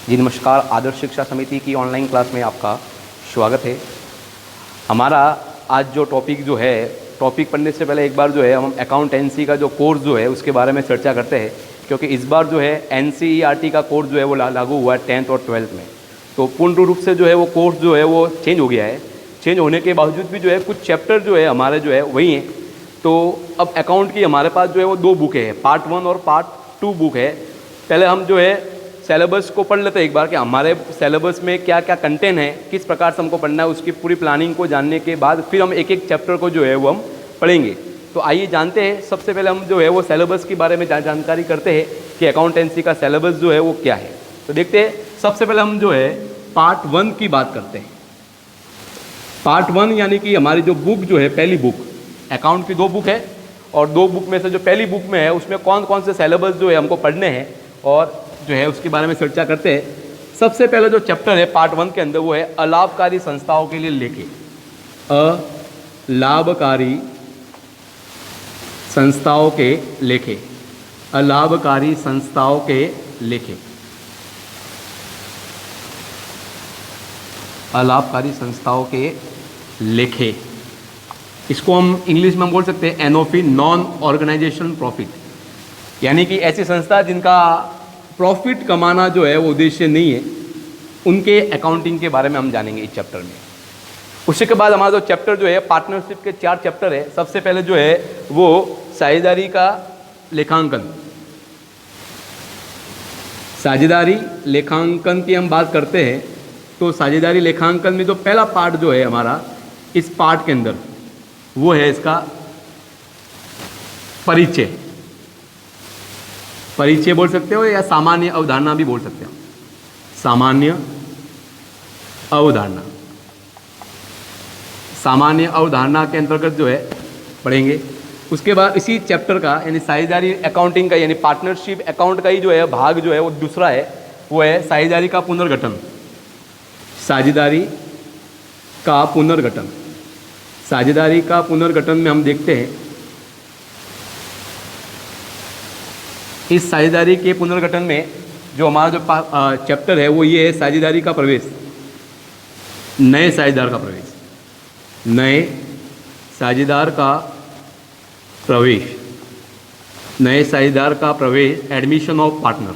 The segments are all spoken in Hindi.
जी नमस्कार। आदर्श शिक्षा समिति की ऑनलाइन क्लास में आपका स्वागत है। हमारा आज जो टॉपिक टॉपिक पढ़ने से पहले एक बार हम अकाउंटेंसी का जो कोर्स उसके बारे में चर्चा करते हैं, क्योंकि इस बार NCERT का कोर्स वो लागू हुआ है 10th और 12th में। तो पूर्ण रूप से वो कोर्स वो चेंज हो गया है। चेंज होने के बावजूद भी कुछ चैप्टर हमारे वही हैं। तो अब अकाउंट की हमारे पास वो दो बुक है, पार्ट 1 और पार्ट 2 बुक है। पहले हम सिलेबस को पढ़ लेते हैं एक बार कि हमारे सिलेबस में क्या क्या कंटेंट है, किस प्रकार से हमको पढ़ना है। उसकी पूरी प्लानिंग को जानने के बाद फिर हम एक एक चैप्टर को वो हम पढ़ेंगे। तो आइए जानते हैं। सबसे पहले हम वो सिलेबस के बारे में जानकारी करते हैं कि अकाउंटेंसी का सिलेबस वो क्या है। तो देखते हैं। सबसे पहले हम पार्ट 1 की बात करते हैं। पार्ट 1 यानी कि हमारी जो बुक पहली बुक, अकाउंट की दो बुक है, और दो बुक में से जो पहली बुक में है उसमें कौन कौन से सिलेबस हमको पढ़ने हैं और उसके बारे में चर्चा करते हैं। सबसे पहले जो चैप्टर है पार्ट 1 के अंदर वो है अलाभकारी संस्थाओं के लिए लेखे। अलाभकारी संस्थाओं के लेखे। अलाभकारी संस्थाओं के लेखे। अलाभकारी संस्थाओं के लेखे, इसको हम इंग्लिश में हम बोल सकते हैं एनओपी, नॉन ऑर्गेनाइजेशन प्रॉफिट, यानी कि ऐसी संस्था जिनका प्रॉफिट कमाना वो उद्देश्य नहीं है, उनके अकाउंटिंग के बारे में हम जानेंगे इस चैप्टर में। उसके बाद हमारा जो चैप्टर है पार्टनरशिप के 4 चैप्टर है। सबसे पहले वो साझेदारी का लेखांकन। साझेदारी लेखांकन की हम बात करते हैं तो साझेदारी लेखांकन में जो पहला पार्ट हमारा, इस पार्ट के अंदर वो है इसका परिचय। परिचय बोल सकते हो या सामान्य अवधारणा भी बोल सकते हो। सामान्य अवधारणा। सामान्य अवधारणा के अंतर्गत पढ़ेंगे। उसके बाद इसी चैप्टर का यानी साझेदारी अकाउंटिंग का यानी पार्टनरशिप अकाउंट का ही भाग वो दूसरा है, वो है साझेदारी का पुनर्गठन। साझेदारी का पुनर्गठन। साझेदारी का पुनर्गठन में हम देखते हैं इस साझेदारी के पुनर्गठन में जो हमारा जो चैप्टर है वो ये है साझेदारी का प्रवेश। नए साझेदार का प्रवेश। नए साझेदार का प्रवेश। नए साझेदार का प्रवेश, admission of partner.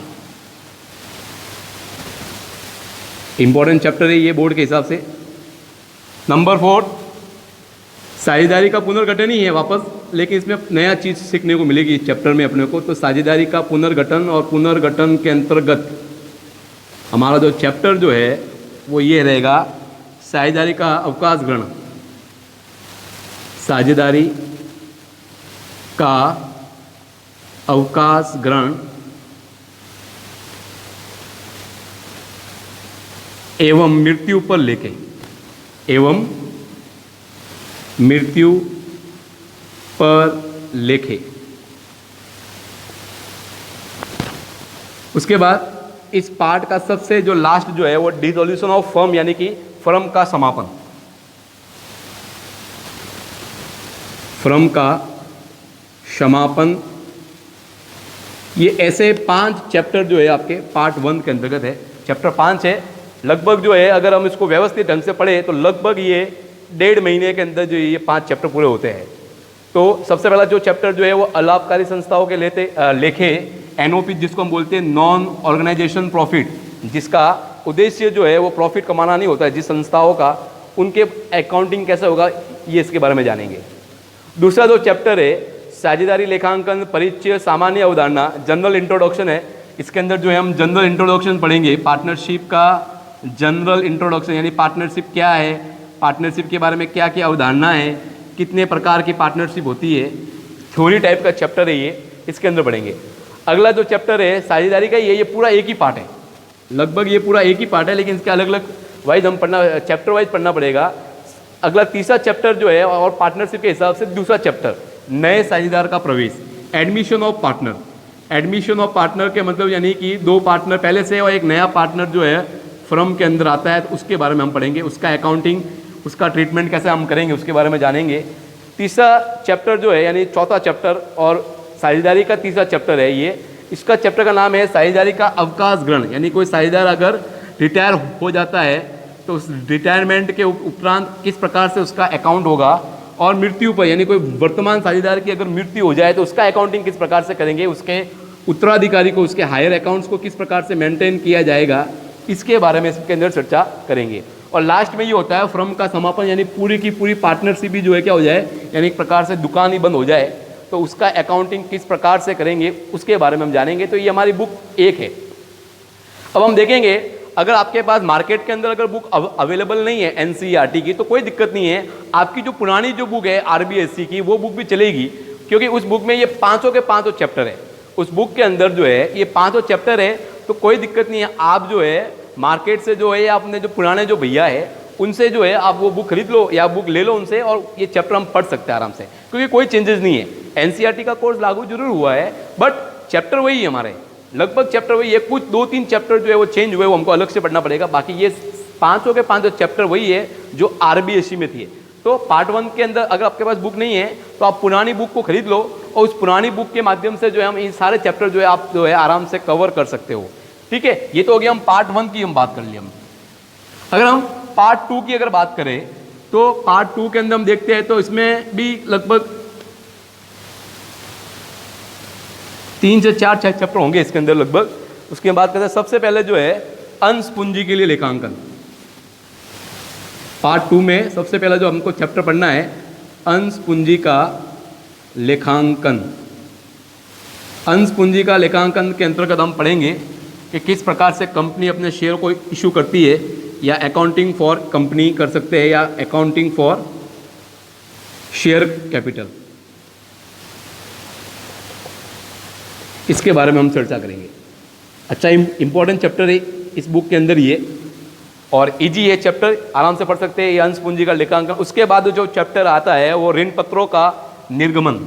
Important chapter है ये बोर्ड के हिसाब से। नंबर 4 साझेदारी का पुनर्गठन ही है वापस, लेकिन इसमें नया चीज़ सीखने को मिलेगी इस चैप्टर में अपने को। तो साझेदारी का पुनर्गठन, और पुनर्गठन के अंतर्गत हमारा जो चैप्टर वो ये रहेगा साझेदारी का अवकाश ग्रहण। साझेदारी का अवकाश ग्रहण एवं मृत्यु पर लेके। एवं मृत्यु पर लेखे। उसके बाद इस पार्ट का सबसे जो लास्ट वो डिसोल्यूशन ऑफ फर्म, यानी कि फर्म का समापन। फर्म का समापन। ये ऐसे 5 चैप्टर आपके पार्ट 1 के अंतर्गत है। चैप्टर 5 है। लगभग अगर हम इसको व्यवस्थित ढंग से पढ़े तो लगभग ये 1.5 महीने के अंदर ये 5 चैप्टर पूरे होते हैं। तो सबसे पहला जो चैप्टर वो अलाभकारी संस्थाओं के लेखे, एनओपी जिसको हम बोलते हैं नॉन ऑर्गेनाइजेशन प्रॉफिट, जिसका उद्देश्य वो प्रॉफिट कमाना नहीं होता है जिस संस्थाओं का, उनके अकाउंटिंग कैसे होगा ये इसके बारे में जानेंगे। दूसरा जो चैप्टर है साझेदारी लेखांकन, परिचय, सामान्य अवधारणा, जनरल इंट्रोडक्शन है। इसके अंदर हम जनरल इंट्रोडक्शन पढ़ेंगे। पार्टनरशिप का जनरल इंट्रोडक्शन, यानी पार्टनरशिप क्या है, पार्टनरशिप के बारे में क्या क्या अवधारणा है, कितने प्रकार की पार्टनरशिप होती है, थ्योरी टाइप का चैप्टर है ये, इसके अंदर पढ़ेंगे। अगला जो चैप्टर है साझेदारी का, ये पूरा एक ही पार्ट है। लगभग ये पूरा एक ही पार्ट है, लेकिन इसके अलग अलग वाइज हम चैप्टर वाइज पढ़ना पड़ेगा। अगला तीसरा चैप्टर और पार्टनरशिप के हिसाब से दूसरा चैप्टर, नए साझेदार का प्रवेश, admission of partner. Admission of partner के मतलब यानी कि 2 पार्टनर पहले से और एक नया पार्टनर फर्म के अंदर आता है, तो उसके बारे में हम पढ़ेंगे। उसका अकाउंटिंग, उसका ट्रीटमेंट कैसे हम करेंगे उसके बारे में जानेंगे। तीसरा चैप्टर यानी चौथा चैप्टर और साझेदारी का तीसरा चैप्टर है ये इसका चैप्टर का नाम है साझेदारी का अवकाश ग्रहण, यानी कोई साझेदार अगर रिटायर हो जाता है तो उस रिटायरमेंट के उपरांत किस प्रकार से उसका अकाउंट होगा, और मृत्यु पर यानी कोई वर्तमान साझेदार की अगर मृत्यु हो जाए तो उसका अकाउंटिंग किस प्रकार से करेंगे, उसके उत्तराधिकारी को, उसके हायर अकाउंट्स को किस प्रकार से मेंटेन किया जाएगा, इसके बारे में इसके अंदर चर्चा करेंगे। और लास्ट में ये होता है फर्म का समापन, यानी पूरी की पूरी पार्टनरशिप भी जो है क्या हो जाए, यानी एक प्रकार से दुकान ही बंद हो जाए तो उसका अकाउंटिंग किस प्रकार से करेंगे उसके बारे में हम जानेंगे। तो ये हमारी बुक 1 है। अब हम देखेंगे अगर आपके पास मार्केट के अंदर अगर बुक अवेलेबल नहीं है एनसीईआरटी की तो कोई दिक्कत नहीं है, आपकी जो पुरानी जो बुक है आरबीएससी की वो बुक भी चलेगी, क्योंकि उस बुक में ये पांचों के पांचों चैप्टर है। उस बुक के अंदर जो है ये पांचों चैप्टर है, तो कोई दिक्कत नहीं है। आप जो है मार्केट से जो है या अपने जो पुराने जो भैया है उनसे जो है आप वो बुक खरीद लो या बुक ले लो उनसे, और ये चैप्टर हम पढ़ सकते हैं आराम से, क्योंकि कोई चेंजेस नहीं है। एनसीईआरटी का कोर्स लागू जरूर हुआ है बट चैप्टर वही है हमारे, लगभग चैप्टर वही है। कुछ 2-3 चैप्टर जो है वो चेंज हुए, वो हमको अलग से पढ़ना पड़ेगा, बाकी ये पांचों के पांचों चैप्टर वही है जो आरबीएससी में थी। तो पार्ट 1 के अंदर अगर आपके पास बुक नहीं है तो आप पुरानी बुक को खरीद लो, और उस पुरानी बुक के माध्यम से जो है हम ये सारे चैप्टर जो है आप जो है आराम से कवर कर सकते हो। ठीक है, ये तो हो गया हम पार्ट 1 की हम बात कर लिया। अगर हम पार्ट 2 की अगर बात करें तो पार्ट 2 के अंदर हम देखते हैं तो इसमें भी लगभग 3 से 4 चैप्टर होंगे इसके अंदर लगभग। उसकी हम बात करते हैं, सबसे पहले जो है अंश पूंजी के लिए लेखांकन। पार्ट 2 में सबसे पहला जो हमको चैप्टर पढ़ना है अंश पूंजी का लेखांकन। अंश पूंजी का लेखांकन के अंतर्गत हम पढ़ेंगे कि किस प्रकार से कंपनी अपने शेयर को इशू करती है, या अकाउंटिंग फॉर कंपनी कर सकते हैं, या अकाउंटिंग फॉर शेयर कैपिटल, इसके बारे में हम चर्चा करेंगे। अच्छा इंपॉर्टेंट चैप्टर है इस बुक के अंदर ये, और इजी है चैप्टर, आराम से पढ़ सकते हैं ये अंश पूंजी का लेखांकन। उसके बाद जो चैप्टर आता है वो ऋण पत्रों का निर्गमन,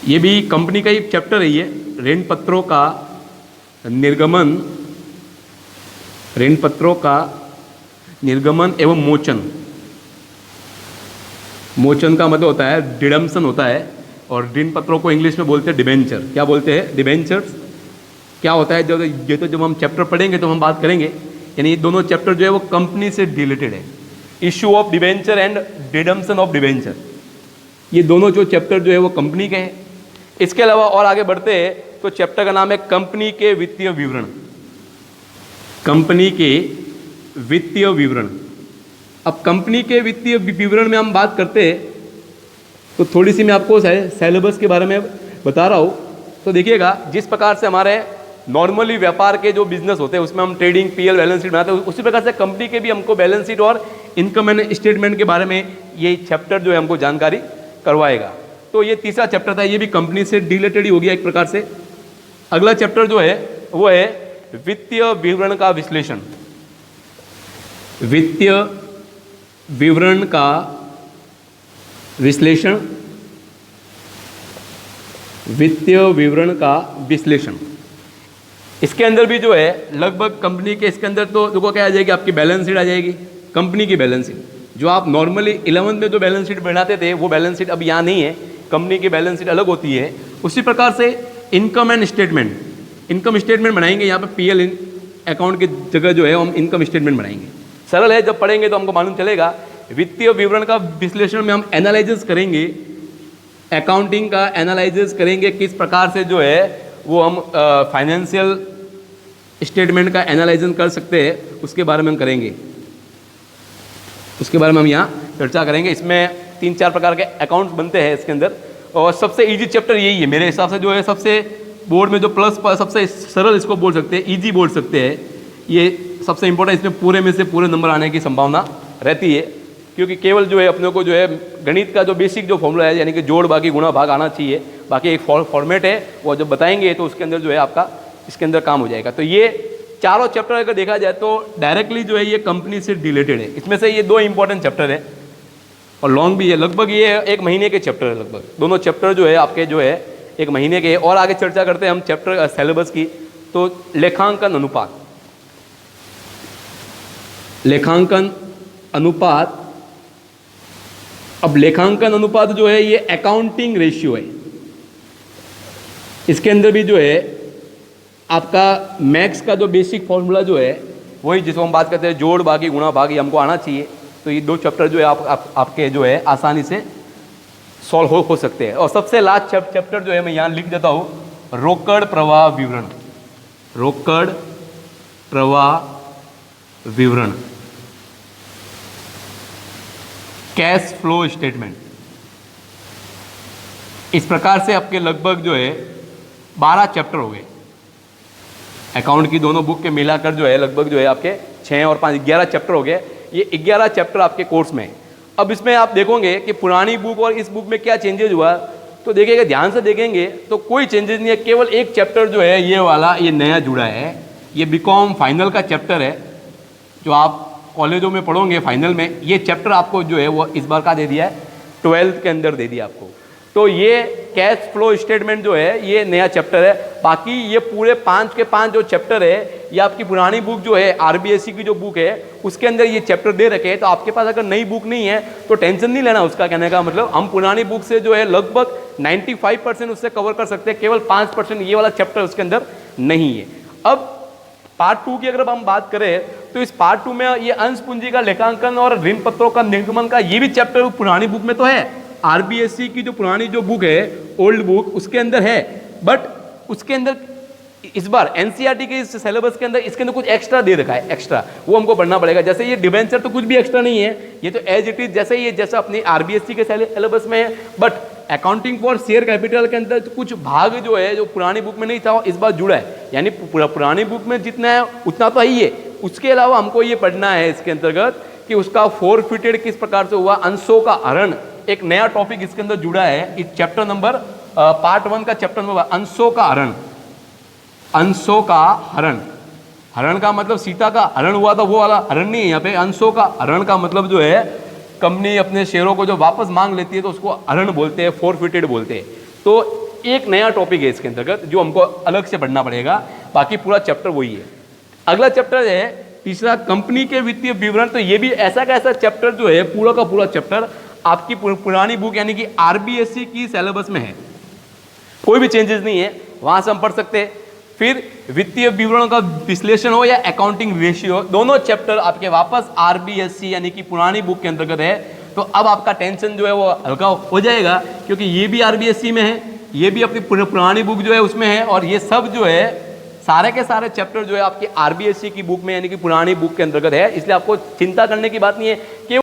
ये भी कंपनी का ही चैप्टर है ये, ऋण पत्रों का निर्गमन, ऋण पत्रों का निर्गमन एवं मोचन। मोचन का मतलब होता है डिडम्पशन होता है, और ऋण पत्रों को इंग्लिश में बोलते हैं डिबेंचर। क्या बोलते हैं? डिबेंचर्स। क्या होता है जब हम चैप्टर पढ़ेंगे तो हम बात करेंगे, यानी ये दोनों चैप्टर जो है वो कंपनी से रिलेटेड है। Issue of debenture and redemption of debenture, ये दोनों जो चैप्टर जो है वो कंपनी के हैं। इसके अलावा और आगे बढ़ते हैं तो चैप्टर का नाम है कंपनी के वित्तीय विवरण। कंपनी के वित्तीय विवरण। अब कंपनी के वित्तीय विवरण में हम बात करते हैं तो थोड़ी सी मैं आपको सिलेबस के बारे में बता रहा हूँ। तो देखिएगा, जिस प्रकार से हमारे नॉर्मली व्यापार के जो बिजनेस होते हैं उसमें हम ट्रेडिंग पीएल बैलेंस शीट बनाते हैं, उसी प्रकार से कंपनी के भी हमको बैलेंस शीट और इनकम एंड स्टेटमेंट के बारे में ये चैप्टर जो है हमको जानकारी करवाएगा। तो ये तीसरा चैप्टर था, ये भी कंपनी से रिलेटेड ही हो गया एक प्रकार से। अगला चैप्टर जो है वो है वित्तीय विवरण का विश्लेषण। वित्तीय विवरण का विश्लेषण, वित्तीय विवरण का विश्लेषण। इसके अंदर भी जो है लगभग कंपनी के, इसके अंदर तो देखो क्या आ जाएगी, आपकी बैलेंस शीट आ जाएगी, कंपनी की बैलेंस शीट। जो आप नॉर्मली 11th में जो बैलेंस शीट बनाते थे वो बैलेंस शीट अब यहाँ नहीं है, कंपनी की बैलेंस शीट अलग होती है। उसी प्रकार से income and statement, income statement बनाएंगे, यहाँ पे पीएल अकाउंट की जगह जो है हम इनकम स्टेटमेंट बनाएंगे। सरल है, जब पढ़ेंगे तो हमको मालूम चलेगा। वित्तीय विवरण का विश्लेषण में हम एनालिसिस करेंगे, अकाउंटिंग का एनालिसिस करेंगे, किस प्रकार से जो है वो हम फाइनेंशियल स्टेटमेंट का एनालिसिस कर सकते हैं, उसके बारे में हम करेंगे। उसके बारे में हम यहाँ चर्चा करेंगे। इसमें 3-4 प्रकार के अकाउंट्स बनते हैं इसके अंदर, और सबसे इजी चैप्टर यही है मेरे हिसाब से, जो है सबसे बोर्ड में जो प्लस सबसे सरल इसको बोल सकते हैं, इजी बोल सकते हैं। ये सबसे इंपॉर्टेंट, इसमें पूरे में से पूरे नंबर आने की संभावना रहती है, क्योंकि केवल जो है अपने को जो है गणित का जो बेसिक जो फॉर्मूला है, यानी कि जोड़ बाकी गुणा भाग आना चाहिए। बाकी एक फॉर्मेट है, वो जब बताएंगे तो उसके अंदर जो है आपका इसके अंदर काम हो जाएगा। तो ये चारों चैप्टर अगर देखा जाए तो डायरेक्टली जो है ये कंपनी से रिलेटेड है। इसमें से ये 2 इंपॉर्टेंट चैप्टर है और लॉन्ग भी है, लगभग ये 1 महीने के चैप्टर है। लगभग दोनों चैप्टर जो है आपके जो है 1 महीने के। और आगे चर्चा करते हैं हम चैप्टर सिलेबस की। तो लेखांकन अनुपात, लेखांकन अनुपात। अब लेखांकन अनुपात जो है ये अकाउंटिंग रेशियो है। इसके अंदर भी जो है आपका मैथ्स का जो बेसिक फॉर्मूला जो है वही जिसको हम बात करते हैं जोड़ भागी गुणा भागी हमको आना चाहिए। तो ये 2 चैप्टर जो है आपके जो है आसानी से सॉल्व हो सकते हैं। और सबसे लास्ट चैप्टर जो है मैं यहाँ लिख देता हूँ, रोकड़ प्रवाह विवरण। रोकड़ प्रवाह विवरण, कैश फ्लो स्टेटमेंट। इस प्रकार से आपके लगभग जो है 12 चैप्टर हो गए। अकाउंट की दोनों बुक के मिलाकर जो है लगभग जो है आपके 6 और 5 11 चैप्टर हो गए। ये 11 चैप्टर आपके कोर्स में है। अब इसमें आप देखोगे कि पुरानी बुक और इस बुक में क्या चेंजेस हुआ, तो देखिएगा ध्यान से देखेंगे तो कोई चेंजेस नहीं है। केवल एक चैप्टर जो है ये वाला ये नया जुड़ा है। ये बीकॉम फाइनल का चैप्टर है जो आप कॉलेजों में पढ़ोगे फाइनल में। ये चैप्टर आपको जो है वो इस बार का दे दिया है, 12th के अंदर दे दिया आपको। तो ये कैश फ्लो स्टेटमेंट जो है ये नया चैप्टर है। बाकी ये पूरे 5 के 5 जो चैप्टर है ये आपकी पुरानी बुक जो है आरबीएससी की जो बुक है उसके अंदर ये चैप्टर दे रखे हैं। तो आपके पास अगर नई बुक नहीं है तो टेंशन नहीं लेना। उसका कहने का मतलब हम पुरानी बुक से जो है लगभग 95% उससे कवर कर सकते हैं, केवल 5% ये वाला चैप्टर उसके अंदर नहीं है। अब पार्ट 2 की अगर हम बात करें तो इस पार्ट 2 में ये अंश पूंजी का लेखांकन और ऋण पत्रों का निर्गमन का ये भी चैप्टर पुरानी बुक में तो है। आरबीएससी की जो पुरानी जो बुक है ओल्ड बुक उसके अंदर है, बट उसके अंदर इस बार एनसीईआरटी के इस सिलेबस के अंदर इसके अंदर कुछ एक्स्ट्रा दे रखा है। एक्स्ट्रा वो हमको पढ़ना पड़ेगा। जैसे ये डिवेंचर तो कुछ भी एक्स्ट्रा नहीं है, ये तो एज इट इज जैसे ये जैसा अपनी आरबीएससी के सिलेबस में है। But accounting for share capital के अंदर तो कुछ भाग जो है जो पुरानी बुक में नहीं था इस बार जुड़ा है। यानी पुरानी बुक में जितना है उतना तो ही है, उसके अलावा हमको ये पढ़ना है इसके अंतर्गत कि उसका फोरफिटेड किस प्रकार से हुआ, अंशों का हरण एक नया टॉपिक इसके अंदर जुड़ा है। इस चैप्टर नंबर पार्ट 1 का चैप्टर नंबर अंशों का हरण। अंशों का हरण, हरण का मतलब सीता का हरण हुआ था वो वाला हरण नहीं है यहाँ पे। अंशों का हरण का मतलब जो है कंपनी अपने शेयरों को जो वापस मांग लेती है तो उसको हरण बोलते हैं, फोरफिटेड बोलते हैं। तो एक नया टॉपिक है इसके अंतर्गत जो हमको अलग से पढ़ना पड़ेगा। बाकी पूरा चैप्टर वही है। अगला चैप्टर है तीसरा, कंपनी के वित्तीय विवरण। तो ये भी ऐसा का ऐसा चैप्टर जो है पूरा का पूरा चैप्टर आपकी पुरानी बुक यानी कि आरबीएससी की सिलेबस में है। कोई भी चेंजेस नहीं है, वहां से हम पढ़ सकते हैं। फिर वित्तीय विवरण का विश्लेषण हो या अकाउंटिंग रेशियो, दोनों चैप्टर आपके वापस आरबीएससी यानी कि पुरानी बुक के अंतर्गत है। तो अब आपका टेंशन जो है वो हल्का हो जाएगा क्योंकि ये भी आरबीएससी में है, ये भी अपनी पुरानी बुक जो है उसमें है, और ये सब जो है सारे के सारे चैप्टर जो है आपकी आरबीएससी की बुक में यानी कि पुरानी बुक के अंतर्गत है। इसलिए आपको चिंता करने की बात नहीं है कि